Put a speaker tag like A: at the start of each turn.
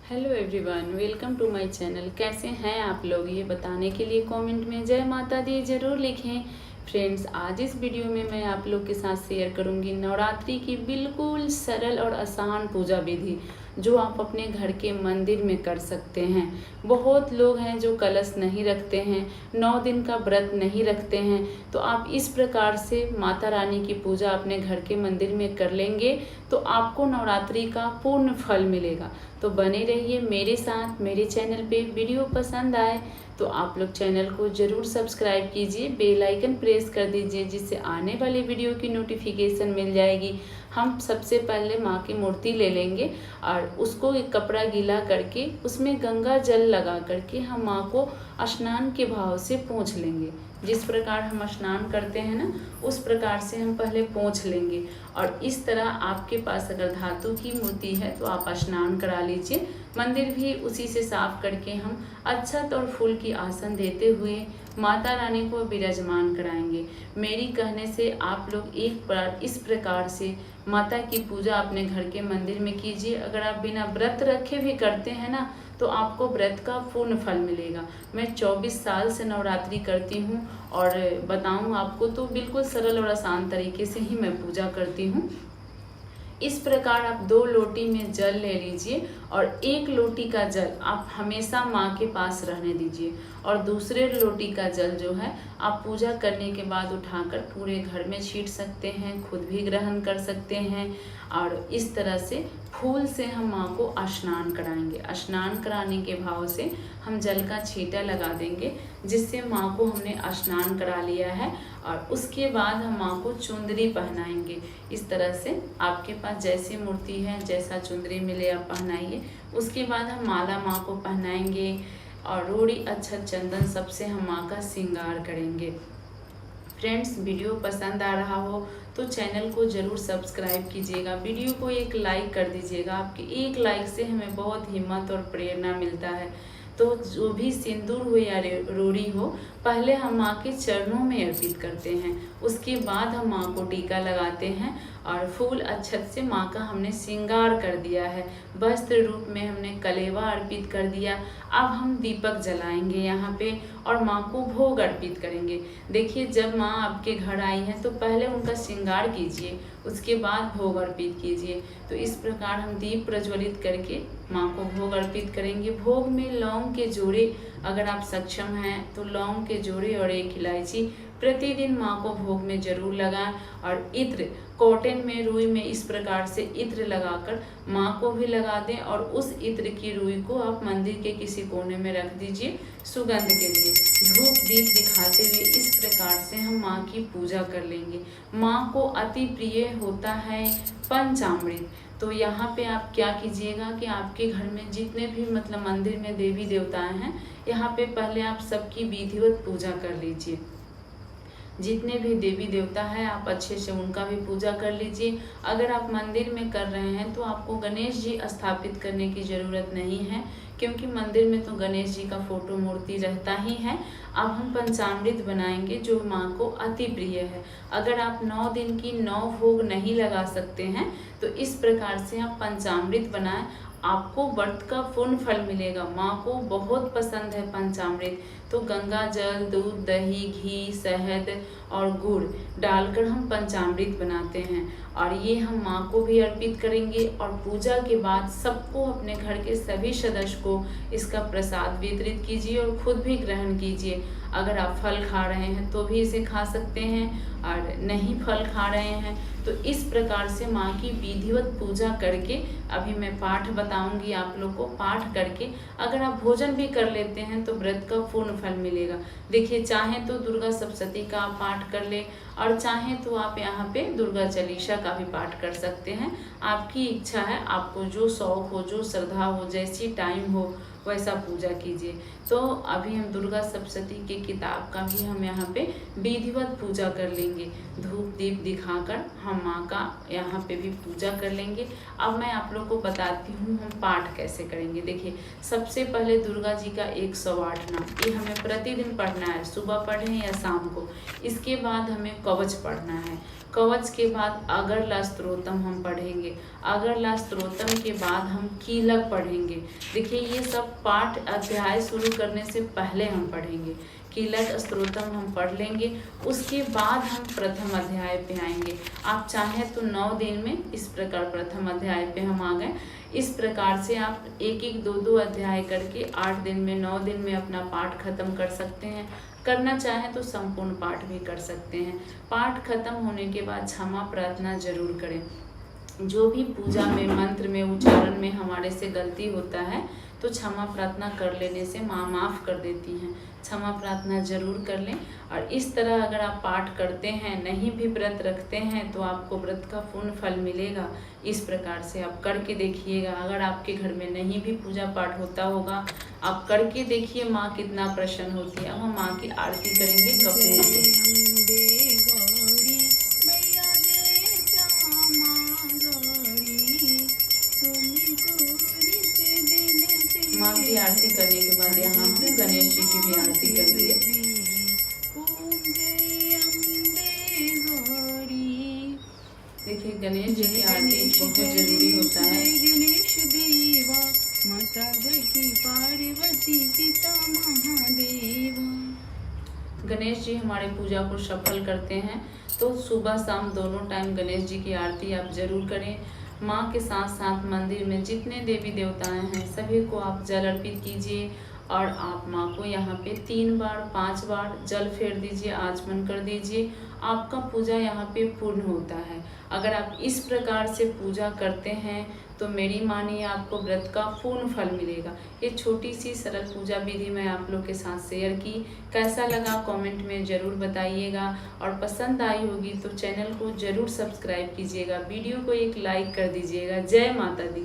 A: Hello everyone, welcome to my channel. कैसे हैं आप लोग, ये बताने के लिए कमेंट में जय माता दी ज़रूर लिखें। फ्रेंड्स, आज इस वीडियो में मैं आप लोग के साथ शेयर करूंगी नवरात्रि की बिल्कुल सरल और आसान पूजा विधि जो आप अपने घर के मंदिर में कर सकते हैं। बहुत लोग हैं जो कलश नहीं रखते हैं, 9 दिन का व्रत नहीं रखते हैं, तो आप इस प्रकार से माता रानी की पूजा अपने घर के मंदिर में कर लेंगे तो आपको नवरात्रि का पूर्ण फल मिलेगा। तो बने रहिए मेरे साथ। मेरे चैनल पे वीडियो पसंद आए तो आप लोग चैनल को ज़रूर सब्सक्राइब कीजिए, बेल आइकन प्रेस कर दीजिए जिससे आने वाली वीडियो की नोटिफिकेशन मिल जाएगी। हम सबसे पहले माँ की मूर्ति ले लेंगे और उसको एक कपड़ा गीला करके उसमें गंगा जल लगा करके हम माँ को स्नान के भाव से पोंछ लेंगे। जिस प्रकार हम स्नान करते हैं ना, उस प्रकार से हम पहले पोंछ लेंगे। और इस तरह आपके पास अगर धातु की मूर्ति है तो आप स्नान करा लीजिए। मंदिर भी उसी से साफ करके हम अक्षत और फूल की आसन देते हुए माता रानी को विराजमान कराएंगे। मेरी कहने से आप लोग एक बार इस प्रकार से माता की पूजा अपने घर के मंदिर में कीजिए। अगर आप बिना व्रत रखे भी करते हैं ना तो आपको व्रत का पूर्ण फल मिलेगा। मैं 24 साल से नवरात्रि करती हूँ और बताऊँ आपको तो बिल्कुल सरल और आसान तरीके से ही मैं पूजा करती हूँ। इस प्रकार आप 2 लोटी में जल ले लीजिए और 1 लोटी का जल आप हमेशा माँ के पास रहने दीजिए और दूसरे लोटी का जल जो है आप पूजा करने के बाद उठाकर पूरे घर में छीट सकते हैं, खुद भी ग्रहण कर सकते हैं। और इस तरह से फूल से हम माँ को स्नान कराएंगे। स्नान कराने के भाव से हम जल का छींटा लगा देंगे जिससे माँ को हमने स्नान करा लिया है। और उसके बाद हम माँ को चुंदरी पहनाएंगे। इस तरह से आपके पास जैसी मूर्ति है, जैसा चुंदरी मिले आप पहनाइए। उसके बाद हम माला माँ को पहनाएंगे और रोड़ी, अक्षत, चंदन सबसे हम माँ का श्रृंगार करेंगे। फ्रेंड्स, वीडियो पसंद आ रहा हो तो चैनल को ज़रूर सब्सक्राइब कीजिएगा, वीडियो को एक लाइक कर दीजिएगा। आपके एक लाइक से हमें बहुत हिम्मत और प्रेरणा मिलता है। तो जो भी सिंदूर हो या रोड़ी हो, पहले हम माँ के चरणों में अर्पित करते हैं। उसके बाद हम माँ को टीका लगाते हैं और फूल अक्षत से माँ का हमने श्रृंगार कर दिया है। वस्त्र रूप में हमने कलेवा अर्पित कर दिया। अब हम दीपक जलाएंगे यहाँ पे और माँ को भोग अर्पित करेंगे। देखिए, जब माँ आपके घर आई हैं तो पहले उनका श्रृंगार कीजिए, उसके बाद भोग अर्पित कीजिए। तो इस प्रकार हम दीप प्रज्वलित करके माँ को भोग अर्पित करेंगे। भोग में लौंग के जोड़े, अगर आप सक्षम हैं तो लौंग के जोड़े और 1 इलायची प्रतिदिन माँ को भोग में जरूर लगाएं। और इत्र, कॉटन में, रुई में इस प्रकार से इत्र लगाकर माँ को भी लगा दें और उस इत्र की रुई को आप मंदिर के किसी कोने में रख दीजिए सुगंध के लिए। धूप दीप दिखाते हुए इस प्रकार से हम माँ की पूजा कर लेंगे। माँ को अति प्रिय होता है पंचामृत। तो यहाँ पे आप क्या कीजिएगा कि आपके घर में जितने भी मंदिर में देवी देवताएं हैं, यहाँ पे पहले आप सबकी विधिवत पूजा कर लीजिए। जितने भी देवी देवता हैं आप अच्छे से उनका भी पूजा कर लीजिए। अगर आप मंदिर में कर रहे हैं तो आपको गणेश जी स्थापित करने की ज़रूरत नहीं है, क्योंकि मंदिर में तो गणेश जी का फोटो मूर्ति रहता ही है। अब हम पंचामृत बनाएंगे जो माँ को अति प्रिय है। अगर आप 9 दिन की 9 भोग नहीं लगा सकते हैं तो इस प्रकार से आप पंचामृत बनाएं, आपको व्रत का पूर्ण फल मिलेगा। माँ को बहुत पसंद है पंचामृत। तो गंगा जल, दूध, दही, घी, शहद और गुड़ डालकर हम पंचामृत बनाते हैं और ये हम माँ को भी अर्पित करेंगे। और पूजा के बाद सबको, अपने घर के सभी सदस्य को इसका प्रसाद वितरित कीजिए और खुद भी ग्रहण कीजिए। अगर आप फल खा रहे हैं तो भी इसे खा सकते हैं और नहीं फल खा रहे हैं तो इस प्रकार से माँ की विधिवत पूजा करके, अभी मैं पाठ बताऊंगी आप लोग को, पाठ करके अगर आप भोजन भी कर लेते हैं तो व्रत का पूर्ण फल मिलेगा। देखिए, चाहे तो दुर्गा सप्तशती का आप पाठ कर ले और चाहे तो आप यहाँ पे दुर्गा चालीसा का भी पाठ कर सकते हैं। आपकी इच्छा है, आपको जो शौक हो, जो श्रद्धा हो, जैसी टाइम हो वैसा पूजा कीजिए। तो अभी हम दुर्गा सप्तशती के किताब का भी हम यहाँ पे विधिवत पूजा कर लेंगे। धूप दीप दिखाकर हम माँ का यहाँ पे भी पूजा कर लेंगे। अब मैं आप लोग को बताती हूँ हम पाठ कैसे करेंगे। देखिए, सबसे पहले दुर्गा जी का 108 नाम, ये हमें प्रतिदिन पढ़ना है, सुबह पढ़ें या शाम को। इसके बाद हमें कवच पढ़ना है। कवच के बाद अगरला स्तोत्रम हम पढ़ेंगे। अगरला स्तोत्रम के बाद हम कीलक पढ़ेंगे। देखिए ये सब पाठ अध्याय शुरू करने से पहले हम पढ़ेंगे। कीलक स्तोत्रम हम पढ़ लेंगे, उसके बाद हम प्रथम अध्याय पे आएंगे। आप चाहें तो 9 दिन में इस प्रकार प्रथम अध्याय पे हम आ गए। इस प्रकार से आप एक एक दो दो अध्याय करके 8 दिन में 9 दिन में अपना पाठ खत्म कर सकते हैं। करना चाहें तो संपूर्ण पाठ भी कर सकते हैं। पाठ खत्म होने के बाद क्षमा प्रार्थना जरूर करें। जो भी पूजा में, मंत्र में, उच्चारण में हमारे से गलती होता है तो क्षमा प्रार्थना कर लेने से माँ माफ़ कर देती हैं। क्षमा प्रार्थना जरूर कर लें। और इस तरह अगर आप पाठ करते हैं, नहीं भी व्रत रखते हैं, तो आपको व्रत का पूर्ण फल मिलेगा। इस प्रकार से आप करके देखिएगा। अगर आपके घर में नहीं भी पूजा पाठ होता होगा, आप करके देखिए माँ कितना प्रसन्न होती है। अब हम माँ की आरती करेंगे कपूर से। माँ की आरती करने के बाद यहाँ हम गणेश जी की भी आरती करेंगे। देखिए गणेश जी की आरती बहुत जरूरी होता है।
B: गणेश देवा माता जगी पार्वती पिता महादेवा।
A: गणेश जी हमारे पूजा को सफल करते हैं, तो सुबह शाम दोनों टाइम गणेश जी की आरती आप जरूर करें। माँ के साथ साथ मंदिर में जितने देवी देवताएं हैं सभी को आप जल अर्पित कीजिए और आप माँ को यहाँ पे 3 बार 5 बार जल फेर दीजिए, आचमन कर दीजिए। आपका पूजा यहाँ पे पूर्ण होता है। अगर आप इस प्रकार से पूजा करते हैं तो मेरी मानिए आपको व्रत का पूर्ण फल मिलेगा। ये छोटी सी सरल पूजा विधि मैं आप लोग के साथ शेयर की। कैसा लगा कमेंट में ज़रूर बताइएगा और पसंद आई होगी तो चैनल को ज़रूर सब्सक्राइब कीजिएगा। वीडियो को एक लाइक कर दीजिएगा। जय माता दी।